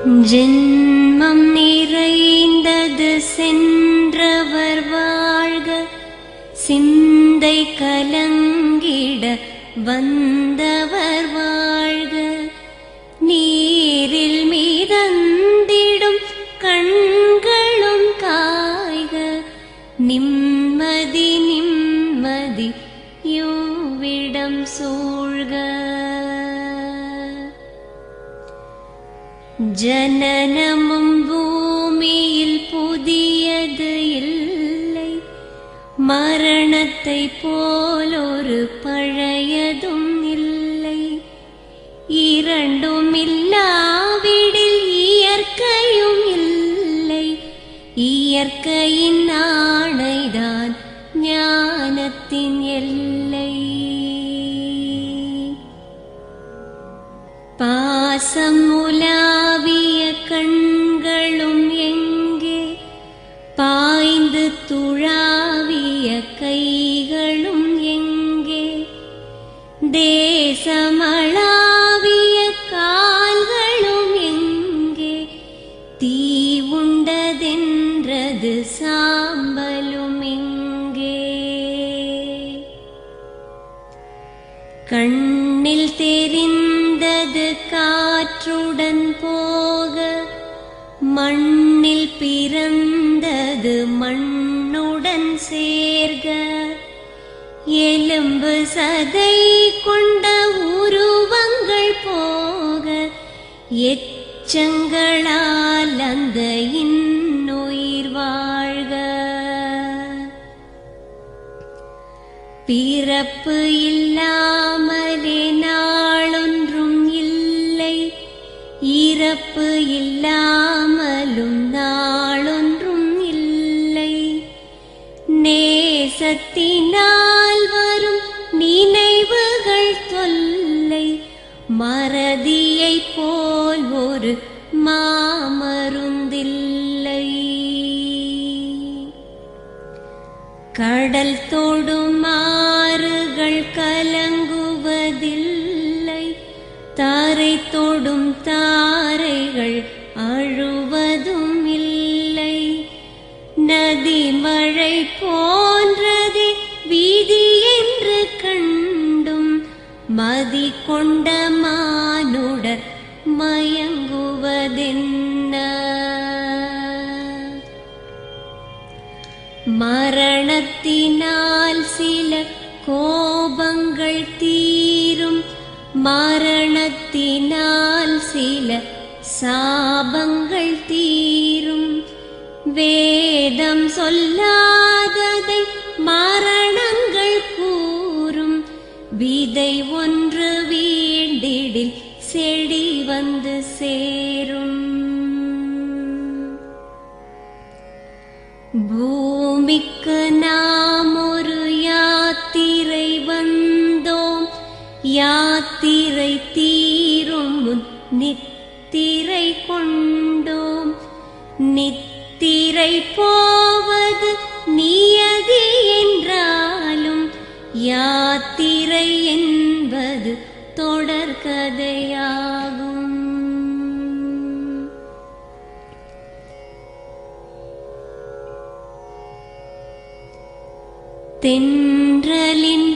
ஜென்மம் நிறைந்தது சென்றவர் வாழ்க, சிந்தை கலங்கிட வந்தவர் வாழ்க. நீரில் மிதந்திடும் கண்களும் காய்க, நிம்மதி நிம்மதி யோவிடம் சூழ்க. ஜனனமும் பூமியில் புதியது இல்லை, மரணத்தை போலொரு பழையதும் இல்லை. இரண்டும் இல்லாவிடில் இயற்கையும் இல்லை, இயற்கையின் ஆணைதான் ஞானத்தின் எல்லை. பாசம் உலாவிய கண்களும் எங்கே, பாய்ந்து துழாவிய கைகளும் எங்கே, தேசமளாவிய கால்களும் எங்கே, தீ உண்டதென்றது சாம்பலும் எங்கே. கண்ணில் தெரிந்தது காற்றுடன் போக, மண்ணில் பிறந்தது மண்ணுடன் சேர்க. எலும்பு சதை கொண்ட உருவங்கள் போக, எச்சங்களால் அந்த இன்னுயிர் வாழ்க. பிறப்பு இல்லாமலே நாளொன்றும் இல்லை, இறப்பு இல்லாமலும் நாளொன்றும் இல்லை. நேசத்தினால் வரும் நினைவுகள் தொல்லை, மறதியைப் போல் ஒரு மாமருந்தில்லை. கடல் தொடும் ஆறுகள் கலங்குவதில்லை, தாரை தொடும் தாரைகள் அழுவதும் இல்லை. நதி மழை போன்றதே வீதி என்று கண்டும், மதி கொண்ட மானுடர் மயங்குவதென்ன. மரணத்தினால் சில கோபங்கள் தீரும், மரணத்தினால் சில சாபங்கள் தீரும். வேதம் சொல்லாததை மரணங்கள் கூறும், விதை ஒன்று வீண்டிடில் செடி வந்து சேரும். பூமிக்கு நாம் ஒரு யாத்திரை வந்தோம், யாத்திரை தீரும் முன் நித்திரை கொண்டோம். நித்திரை போவது நியதி என்றாலும், யாத்திரை என்பது தொடர்கதையாகும். தென்றலின்